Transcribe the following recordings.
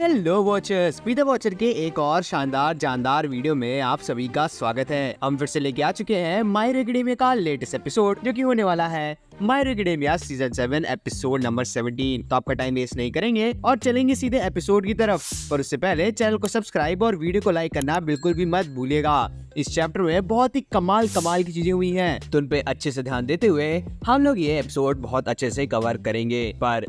Hello watchers, Peter watcher के एक और शानदार जानदार वीडियो में आप सभी का स्वागत है। हम फिर से लेके आ चुके हैं माय हीरो एकेडमिया का लेटेस्ट एपिसोड जो कि होने वाला है my hero academia season 7 episode number 17। तो आपका टाइम वेस्ट नहीं करेंगे और चलेंगे सीधे एपिसोड की तरफ। पर उससे पहले चैनल को सब्सक्राइब और वीडियो को लाइक करना बिल्कुल भी मत भूलिएगा। इस चैप्टर में बहुत ही कमाल की चीजें हुई हैं, तो उन पे अच्छे से ध्यान देते हुए हम लोग ये एपिसोड बहुत अच्छे से कवर करेंगे। पर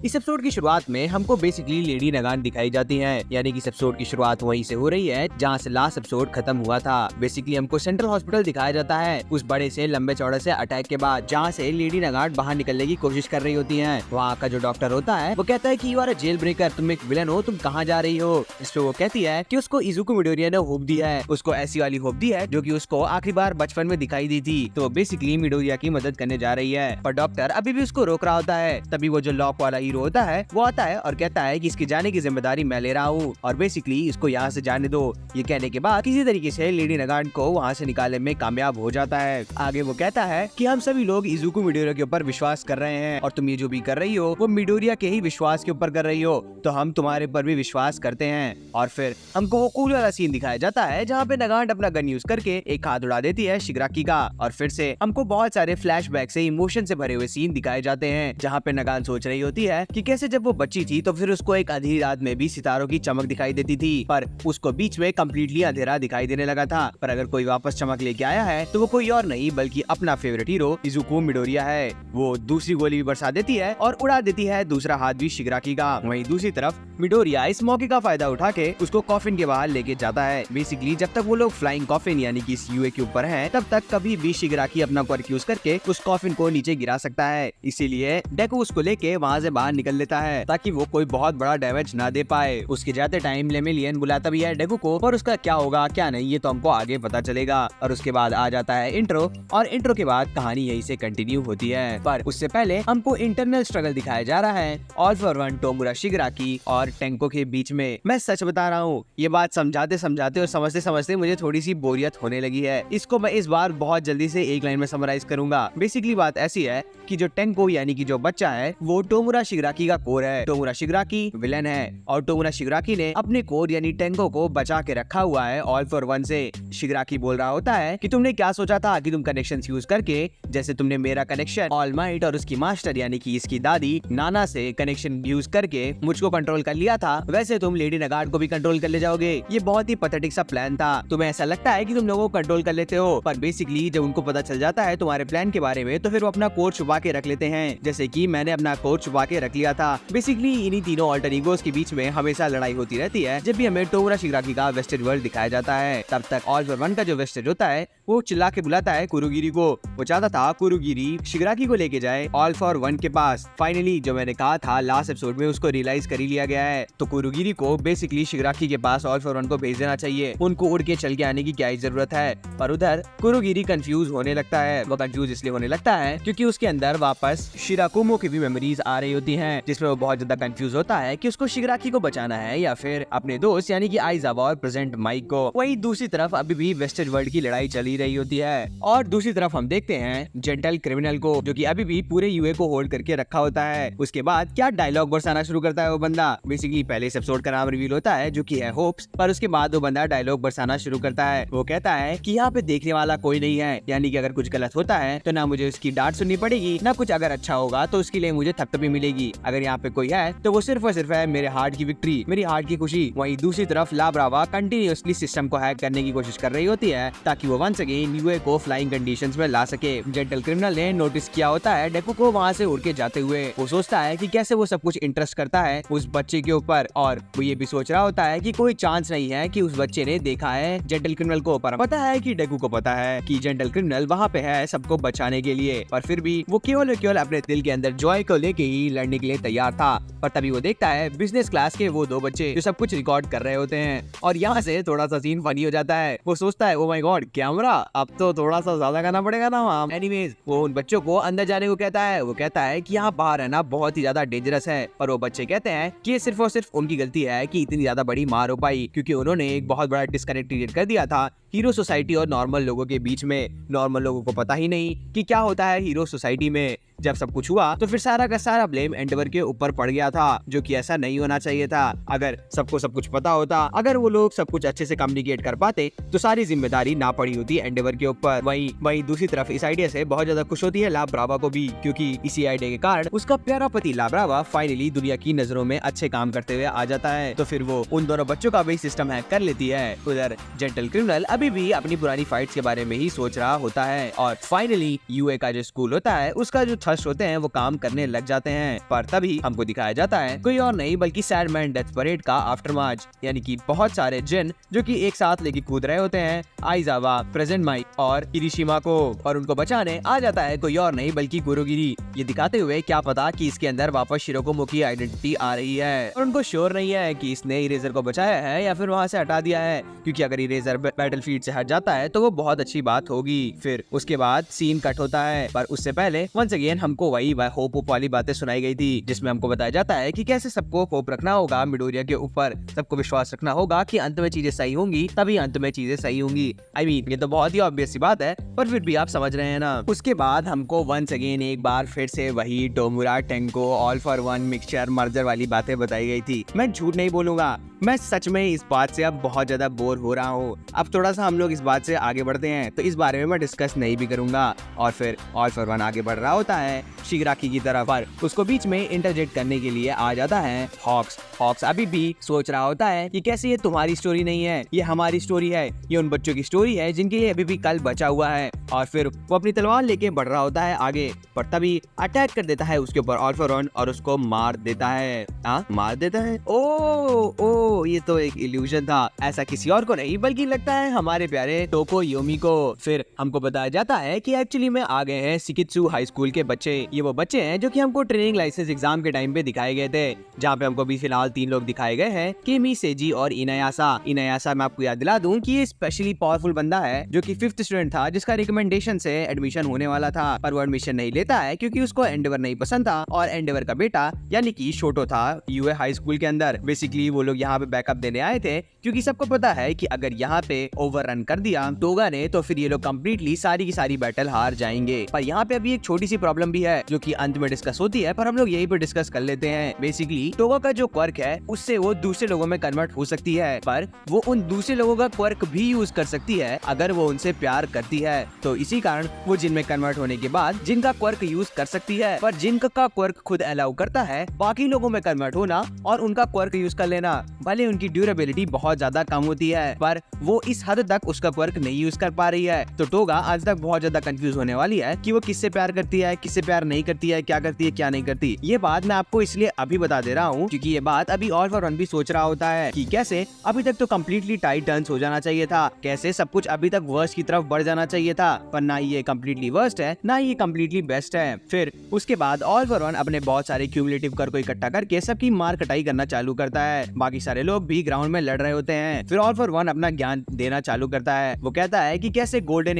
इस एपिसोड की शुरुआत में हमको बेसिकली लेडी नगान दिखाई जाती है, यानी कि इस एपिसोड की शुरुआत वहीं से हो रही है जहाँ से लास्ट एपिसोड खत्म हुआ था। बेसिकली हमको सेंट्रल हॉस्पिटल दिखाया जाता है उस बड़े से लंबे चौड़े से अटैक के बाद, जहाँ से लेडी नगान बाहर निकलने की कोशिश कर रही होती है। वहाँ का जो डॉक्टर होता है वो कहता है कि you are a jail breaker, तुम एक विलन हो, तुम कहाँ जा रही हो। इस पे वो कहती है कि उसको इजुको मिडोरिया ने होप दी है, उसको ऐसी वाली होप दी है जो कि उसको आखिरी बार बचपन में दिखाई दी थी। तो बेसिकली मिडोरिया की मदद करने जा रही है, पर डॉक्टर अभी भी उसको रोक रहा होता है। तभी वो जो लॉक वाला हीरो होता है वो आता है और कहता है कि इसके जाने की जिम्मेदारी मैं ले रहा हूँ और बेसिकली इसको यहाँ से जाने दो। ये कहने के बाद किसी तरीके से लेडी नगान को वहाँ से निकालने में कामयाब हो जाता है। आगे वो कहता है कि हम सभी लोग इजुको मिडोरिया के ऊपर विश्वास कर रहे हैं और तुम ये जो भी कर रही हो वो मिडोरिया के ही विश्वास के ऊपर कर रही हो, तो हम तुम्हारे पर भी विश्वास करते हैं। और फिर हमको वो कूल वाला सीन दिखाया जाता है जहाँ पे नगान अपना गन यूज करके एक हाथ उड़ा देती है शिगराकी का। और फिर से हमको बहुत सारे फ्लैशबैक से इमोशन से भरे हुए सीन दिखाए जाते हैं, जहाँ पे नगान सोच रही होती है कि कैसे जब वो बच्ची थी तो फिर उसको एक अंधेरी रात में भी सितारों की चमक दिखाई देती थी, पर उसको बीच में कम्प्लीटली अंधेरा दिखाई देने लगा था। पर अगर कोई वापस चमक लेके आया है तो वो कोई और नहीं बल्कि अपना फेवरेट हीरो इजुको मिडोरिया है। वो दूसरी गोली भी बरसा देती है और उड़ा देती है दूसरा हाथ भी शिगराकी का। वहीं दूसरी तरफ मिडोरिया इस मौके का फायदा उठा के उसको कॉफिन के बाहर लेके जाता है। बेसिकली जब तक वो लोग फ्लाइंग कॉफिन यानी कि इस यूए के ऊपर हैं, तब तक कभी भी शिगराकी अपना क्वर्क यूज करके उस कॉफिन को नीचे गिरा सकता है। इसीलिए डेको उसको लेके वहाँ से बाहर निकल लेता है ताकि वो कोई बहुत बड़ा डैमेज ना दे पाए। उसके जाते टाइम लेमिलियन बुलाता भी है डेको को, और उसका क्या होगा क्या नहीं ये तो हमको आगे पता चलेगा। और उसके बाद आ जाता है इंट्रो, और इंट्रो के बाद कहानी यही से कंटिन्यू होती है। पर उससे पहले हमको इंटरनल स्ट्रगल दिखाया जा रहा है ऑल फॉर वन टोमुरा शिगराकी और टेंको के बीच में। मैं सच बता रहा हूँ, ये बात समझाते समझाते और समझते समझते मुझे थोड़ी सी बोरियत होने लगी है। इसको मैं इस बार बहुत जल्दी से एक लाइन में समराइज करूंगा। बेसिकली बात ऐसी है कि जो टेंको यानी कि जो बच्चा है वो टोमुरा शिगराकी का कोर है। टोमुरा शिगराकी विलन है और टोमुरा शिगराकी ने अपने कोर यानी टेंको को बचा के रखा हुआ है ऑल फॉर वन से। शिगराकी बोल रहा होता है कि तुमने क्या सोचा था कि तुम कनेक्शन यूज करके, जैसे तुमने मेरा कनेक्शन ऑल माइट और उसकी मास्टर यानी कि इसकी दादी नाना से कनेक्शन यूज करके मुझको कंट्रोल कर लिया था, वैसे तुम लेडी नगार्ड को भी कंट्रोल कर ले जाओगे। ये बहुत ही पैथेटिक सा प्लान था। तुम्हें ऐसा लगता है कि तुम लोगों को कंट्रोल कर लेते हो, पर बेसिकली जब उनको पता चल जाता है तुम्हारे प्लान के बारे में तो फिर वो अपना कोर छुपा के रख लेते हैं, जैसे कि मैंने अपना कोर छुपा के रख लिया था। बेसिकली इन्हीं तीनों ऑल्टर ईगोस के बीच में हमेशा लड़ाई होती रहती है जब भी हमें टोमुरा शिगराकी का वेस्टेड वर्ल्ड दिखाया जाता है। तब तक ऑल फॉर वन का जो वेस्टेड होता है वो चिल्ला के बुलाता है कुरुगिरी को। वो चाहता था कुरुगिरी शिगराकी को लेके जाए ऑल फॉर वन के पास। फाइनली जो मैंने कहा था लास्ट एपिसोड में उसको रियलाइज कर ही लिया गया है, तो कुरुगिरी को बेसिकली शिगराकी के पास ऑल फॉर वन को भेज देना चाहिए। उनको उड़ के चल के आने की क्या ही जरूरत है। पर उधर कुरुगिरी कंफ्यूज होने लगता है। वो कंफ्यूज इसलिए होने लगता है क्योंकि उसके अंदर वापस शिराकुमो की भी मेमोरीज आ रही होती हैं, जिसमें वो बहुत ज्यादा कंफ्यूज होता है कि उसको शिगराकी को बचाना है या फिर अपने दोस्त यानी कि आइजावा और प्रेजेंट माइक को। वहीं दूसरी तरफ अभी भी वेस्टेड वर्ल्ड की लड़ाई चली रही होती है और दूसरी तरफ हम देखते हैं जेंटल क्रिमिनल को, जो कि अभी भी पूरे यूए को होल्ड करके रखा होता है। उसके बाद क्या डायलॉग बरसाना शुरू करता है वो बंदा। बेसिकली पहले इस एपिसोड का नाम रिवील होता है जो कि है होप्स, पर उसके बाद वो बंदा डायलॉग बरसाना शुरू करता है। वो कहता है कि यहाँ पे देखने वाला कोई नहीं है, यानी कि अगर कुछ गलत होता है तो ना मुझे उसकी डांट सुननी पड़ेगी, ना कुछ अगर अच्छा होगा तो उसके लिए मुझे थपथपी मिलेगी। अगर यहाँ पे कोई है तो वो सिर्फ और सिर्फ है मेरे हार्ट की विक्ट्री, मेरी हार्ट की खुशी। वहीं दूसरी तरफ ला ब्रावा कंटिन्यूअसली सिस्टम को हैक करने की कोशिश कर रही होती है ताकि वो वंस अगेन यूए को फ्लाइंग कंडीशंस में ला सके। जेंटल क्रिमिनल ने नोटिस किया होता है डेको को वहाँ से उड़ के जाते हुए। वो सोचता है कि कैसे वो सब कुछ इंटरेस्ट करता है उस बच्चे के ऊपर, और वो ये भी सोच रहा होता है कि कोई चांस नहीं है कि उस बच्चे ने देखा है जेंटल क्रिमिनल को। पर पता है कि डेको को पता है कि जेंटल क्रिमिनल वहाँ पे है सबको बचाने के लिए, पर फिर भी वो केवल अपने दिल के अंदर जॉय को लेके ही लड़ने के लिए तैयार था। पर तभी वो देखता है बिजनेस क्लास के वो दो बच्चे जो सब कुछ रिकॉर्ड कर रहे होते हैं, और यहाँ से थोड़ा सा सीन फनी हो जाता है। वो सोचता है ओ माय गॉड कैमरा, अब तो थोड़ा सा ज्यादा करना पड़ेगा ना वहाँ। एनीवेज वो उन बच्चों को अंदर जाने को कहता है। वो कहता है कि यहाँ बाहर रहना बहुत ही ज्यादा डेंजरस है, पर वो बच्चे कहते हैं कि ये सिर्फ और सिर्फ उनकी गलती है कि इतनी ज्यादा बड़ी मार हो पाई, क्योंकि उन्होंने एक बहुत बड़ा डिस्कनेक्ट क्रिएट कर दिया था हीरो सोसाइटी और नॉर्मल लोगों के बीच में। नॉर्मल लोगों को पता ही नहीं कि क्या होता है हीरो सोसाइटी में। जब सब कुछ हुआ तो फिर सारा का सारा ब्लेम एंडेवर के ऊपर पड़ गया था, जो कि ऐसा नहीं होना चाहिए था। अगर सबको सब कुछ पता होता, अगर वो लोग सब कुछ अच्छे से कम्युनिकेट कर पाते तो सारी जिम्मेदारी ना पड़ी होती एंडेवर के ऊपर। वहीं दूसरी तरफ इस आइडिया से बहुत ज्यादा खुश होती है ला ब्रावा को भी, क्योंकि इसी आइडिया के कारण उसका प्यारा पति ला ब्रावा फाइनली दुनिया की नजरों में अच्छे काम करते हुए आ जाता है। तो फिर वो उन दोनों बच्चों का भी सिस्टम हैक कर लेती है। उधर जेंटल क्रिमिनल अभी भी अपनी पुरानी फाइट्स के बारे में ही सोच रहा होता है और फाइनली यूए का जो स्कूल होता है उसका जो थ्रस्ट होते हैं वो काम करने लग जाते हैं। पर तभी हमको दिखाया जाता है कोई और नहीं बल्कि सैंडमैन डेथ परेड का आफ्टरमार्च, यानी कि बहुत सारे जिन जो कि एक साथ लेके कूद रहे होते हैं आइजावा, प्रेजेंट माइक और किरिशिमा को, और उनको बचाने आ जाता है कोई और नहीं बल्कि गुरुगिरी। ये दिखाते हुए क्या पता कि इसके अंदर वापस शिरोकोमो की आइडेंटिटी आ रही है और उनको श्योर नहीं है कि इसने इरेजर को बचाया है या फिर वहाँ से हटा दिया है, क्योंकि अगर इरेजर बैटलफील्ड से हट जाता है तो वो बहुत अच्छी बात होगी। फिर उसके बाद सीन कट होता है, पर उससे पहले वंस अगेन हमको वही होप वाली बातें सुनाई गई थी, जिसमें हमको बताया जाता है कि कैसे सबको होप रखना होगा मिडोरिया के ऊपर, सबको विश्वास रखना होगा कि अंत में चीजें सही होंगी, तभी अंत में चीजें सही होंगी। I mean, ये तो बहुत ही ऑब्वियस सी बात है, पर फिर भी आप समझ रहे हैं ना। उसके बाद हमको वंस अगेन एक बार फिर से वही Tomura Tenko all for one mixture merger वाली बातें बताई गई थी। मैं झूठ नहीं बोलूंगा, मैं सच में इस बात से अब बहुत ज्यादा बोर हो रहा हूँ। अब थोड़ा सा हम लोग इस बात से आगे बढ़ते हैं तो इस बारे में मैं डिस्कस नहीं भी करूंगा। और फिर ऑल फॉर वन आगे बढ़ रहा होता है शिगराकी की तरफ, पर उसको बीच में इंटरजेक्ट करने के लिए आ जाता है हॉक्स अभी भी सोच रहा होता है कि कैसे ये तुम्हारी स्टोरी नहीं है, ये हमारी स्टोरी है, ये उन बच्चों की स्टोरी है जिनके लिए अभी भी कल बचा हुआ है। और फिर वो अपनी तलवार लेके बढ़ रहा होता है आगे, पर तभी अटैक कर देता है उसके ऊपर ऑल फॉर वन और उसको मार देता है। मार देता है। ओ ये तो एक इल्यूजन था, ऐसा किसी और को नहीं बल्कि लगता है हमारे प्यारे टोकोयोमी को। फिर हमको बताया जाता है कि एक्चुअली में आ गए हैं शिकित्सु हाई स्कूल के बच्चे। ये वो बच्चे हैं जो कि हमको ट्रेनिंग लाइसेंस एग्जाम के टाइम पे दिखाए गए थे, जहाँ पे हमको भी फिलहाल 3 लोग दिखाए गए हैं, किमी, सेजी और इनायासा। मैं आपको याद दिला दूं कि ये स्पेशली पावरफुल बंदा है जो कि 5th स्टूडेंट था, जिसका रिकमेंडेशन से एडमिशन होने वाला था, पर वो एडमिशन नहीं लेता है क्योंकि उसको एंडेवर नहीं पसंद था और एंडेवर का बेटा यानी कि शोटो था यूए हाई स्कूल के अंदर। बेसिकली वो लोग यहाँ पे बैकअप देने आए थे क्योंकि सबको पता है कि अगर यहाँ पे ओवररन कर दिया टोगा ने तो फिर ये लोग कंप्लीटली सारी की सारी बैटल हार जाएंगे। पर यहाँ पे अभी एक छोटी सी प्रॉब्लम भी है जो कि अंत में डिस्कस होती है, पर हम लोग यही पे डिस्कस कर लेते हैं। बेसिकली टोगा का जो क्वर्क है उससे वो दूसरे लोगों में कन्वर्ट हो सकती है, पर वो उन दूसरे लोगों का क्वर्क भी यूज कर सकती है अगर वो उनसे प्यार करती है। तो इसी कारण वो जिन में कन्वर्ट होने के बाद जिनका क्वर्क यूज कर सकती है, पर जिनका का क्वर्क खुद अलाउ करता है बाकी लोगों में कन्वर्ट होना और उनका क्वर्क यूज कर लेना। भले उनकी ड्यूरेबिलिटी बहुत ज्यादा कम होती है, पर वो इस हद तक उसका क्वर्क नहीं यूज कर पा रही है। तो टोगा आज तक बहुत ज्यादा कंफ्यूज होने वाली है कि वो किससे प्यार करती है, किससे प्यार नहीं करती है, क्या करती है, क्या नहीं करती। ये बात मैं आपको इसलिए अभी बता दे रहा हूँ क्योंकि ये बात अभी ऑल फॉर वन भी सोच रहा होता है कि कैसे अभी तक तो कम्प्लीटली टाइट टर्न्स हो जाना चाहिए था, कैसे सब कुछ अभी तक वर्स्ट की तरफ बढ़ जाना चाहिए था, पर ना ये कम्प्लीटली वर्स्ट है ना ये कम्प्लीटली बेस्ट है। फिर उसके बाद ऑल फॉर वन अपने बहुत सारे क्यूमुलेटिव कर को इकट्ठा करके सबकी मार कटाई करना चालू करता है। बाकी सारे लोग भी ग्राउंड में लड़ रहे होते हैं। फिर ऑल फॉर वन अपना ज्ञान देना चालू करता है। वो कहता है कि कैसे गोल्डन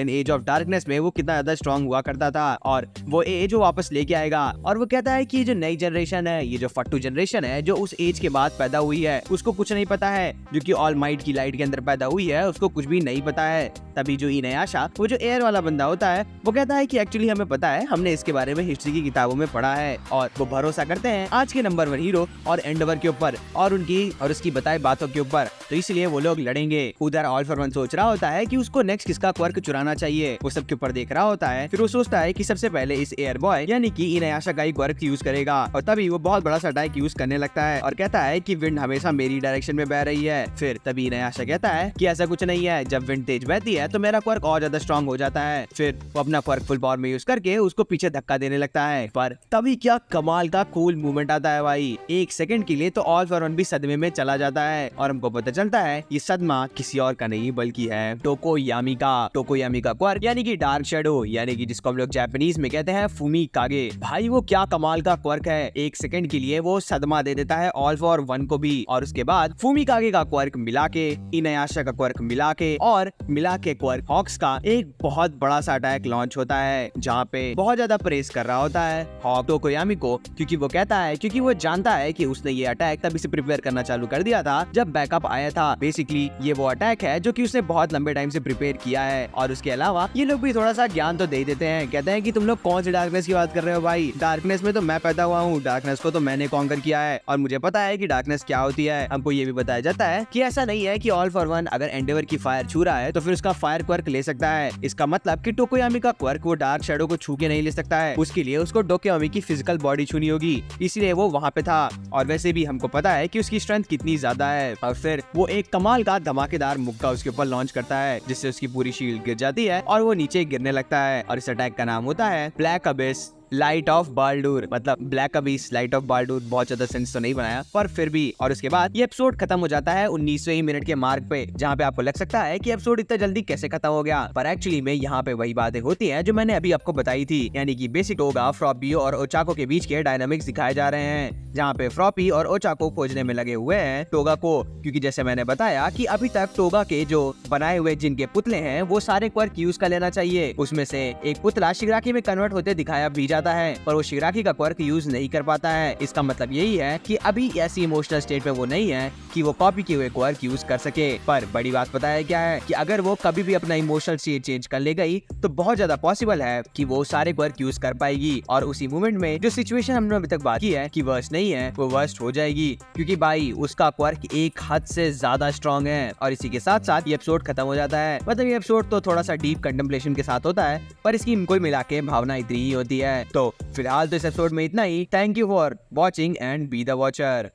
एज ऑफ डार्कनेस में वो कितना ज्यादा स्ट्रॉन्ग हुआ करता था और वो एज वो वापस लेके आएगा। और वो कहता है कि ये जो नई जनरेशन है, ये जो फट्टू जनरेशन है जो उस एज के बाद पैदा हुई है, उसको कुछ नहीं पता है, जो कि ऑल माइट की लाइट के अंदर पैदा हुई है उसको कुछ भी नहीं पता है। तभी जो इनायाशा, वो जो एयर वाला बंदा होता है, वो कहता है कि एक्चुअली हमें पता है, हमने इसके बारे में हिस्ट्री की किताबों में पढ़ा है। और वो भरोसा करते हैं आज के नंबर 1 हीरो और एंडेवर के ऊपर और उनकी और उसकी बताई बातों के ऊपर, तो इसलिए वो लोग लड़ेंगे। उधर ऑल फॉर वन सोच रहा होता है कि उसको नेक्स्ट किसका क्वर्क चुराना चाहिए, वो सबके ऊपर देख रहा होता है। फिर वो सोचता है कि सबसे पहले इस एयर बॉय यानी कि इनायाशा का ही क्वर्क यूज करेगा। और तभी वो बहुत बड़ा सा अटैक यूज करने लगता है और कहता है कि विंड हमेशा मेरी डायरेक्शन में बह रही है। फिर तभी इनायाशा कहता है कि ऐसा कुछ नहीं है, जब विंड तेज बहती है तो मेरा क्वर्क और ज्यादा स्ट्रॉन्ग हो जाता है। फिर वो अपना क्वर्क फुल पावर में यूज करके उसको पीछे धक्का देने लगता है। पर तभी क्या कमाल का कूल मूवमेंट आता है भाई, 1 सेकंड के लिए तो ऑल फॉर वन भी सदमे में चला जाता है और हमको पता चलता है ये सदमा किसी और का नहीं बल्कि है टोकोयामी का क्वर्क यानी कि डार्क शैडो, यानी कि जिसको हम लोग जापानीज में कहते हैं फुमी कागे। भाई वो क्या कमाल का क्वर्क है, 1 सेकंड के लिए वो सदमा दे देता है ऑल फॉर वन को भी। और उसके बाद फुमी कागे का क्वर्क मिला के, इनायाशा का क्वर्क मिला के और मिला के क्वर्क हॉक्स का एक बहुत बड़ा सा अटैक लॉन्च होता है, जहाँ पे बहुत ज्यादा प्रेस कर रहा होता है हॉक टोकोयामी को, क्योंकि वो कहता है, क्योंकि वो जानता है कि उसने ये अटैक तभी से प्रिपेयर करना करना चालू कर दिया था जब बैकअप आया था। बेसिकली ये वो अटैक है जो कि उसने बहुत लंबे टाइम से प्रिपेयर किया है। और उसके अलावा ये लोग भी थोड़ा सा ज्ञान तो दे देते हैं, कहते हैं कि तुम लोग कौन सी डार्कनेस की बात कर रहे हो भाई, डार्कनेस में तो मैं पैदा हुआ हूँ, डार्कनेस को तो मैंने कॉन्कर किया है और मुझे पता है कि डार्कनेस क्या होती है। हमको ये भी बताया जाता है कि ऐसा नहीं है कि ऑल फॉर वन अगर एंडेवर की फायर छू रहा है तो फिर उसका फायर क्वर्क ले सकता है। इसका मतलब कि टोकोयामी का क्वर्क वो डार्क शैडो को छू के नहीं ले सकता है, उसके लिए उसको टोकोयामी की फिजिकल बॉडी छूनी होगी, इसलिए वो वहाँ पे था। और वैसे भी हमको पता है कि उसकी स्ट्रेंथ कितनी ज्यादा है। और फिर वो एक कमाल का धमाकेदार मुक्का उसके ऊपर लॉन्च करता है जिससे उसकी पूरी शील्ड गिर जाती है और वो नीचे गिरने लगता है। और इस अटैक का नाम होता है ब्लैक अबिस लाइट ऑफ बाल्डूर, मतलब ब्लैक अबिस लाइट ऑफ बाल्डूर। बहुत ज्यादा सेंस तो नहीं बनाया पर फिर भी। और उसके बाद ये एपिसोड खत्म हो जाता है 19वें मिनट के मार्क पे, जहाँ पे आपको लग सकता है कि एपिसोड इतना जल्दी कैसे खत्म हो गया, पर एक्चुअली में यहाँ पे वही बातें होती हैं जो मैंने अभी आपको बताई थी, यानी कि बेसिक टोगा, फ्रॉपी और ओचाको के बीच के डायनामिक्स दिखाए जा रहे हैं, जहाँ पे फ्रॉपी और ओचाको खोजने में लगे हुए हैं टोगा को, क्योंकि जैसे मैंने बताया कि अभी तक टोगा के जो बनाए हुए जिनके पुतले हैं वो सारे क्वर्क यूज कर लेना चाहिए। उसमें से एक पुतला शिगराकी में कन्वर्ट होते दिखाया भी जाता है पर वो शिगराकी का क्वर्क यूज नहीं कर पाता है। इसका मतलब यही है कि अभी ऐसी इमोशनल स्टेट पे वो नहीं है कि वो कॉपी किए हुए क्वर्क यूज कर सके। पर बड़ी बात पता है क्या है कि अगर वो कभी भी अपना इमोशनल स्टेट चेंज कर ले गई तो बहुत ज्यादा पॉसिबल है कि वो सारे क्वर्क यूज कर पाएगी और उसी मोमेंट में जो सिचुएशन हमने अभी तक बात की है कि वर्स्ट नहीं है वो वर्स्ट हो जाएगी, क्योंकि भाई उसका क्वर्क एक हद से ज्यादा स्ट्रॉन्ग है। और इसी के साथ साथ ये एपिसोड खत्म हो जाता है। मतलब ये एपिसोड तो थोड़ा सा डीप कंटेम्पलेशन के साथ होता है पर इसकी कोई मिला के भावना इतनी ही होती है। तो फिलहाल तो इस एपिसोड में इतना ही। Thank you for watching and be the watcher.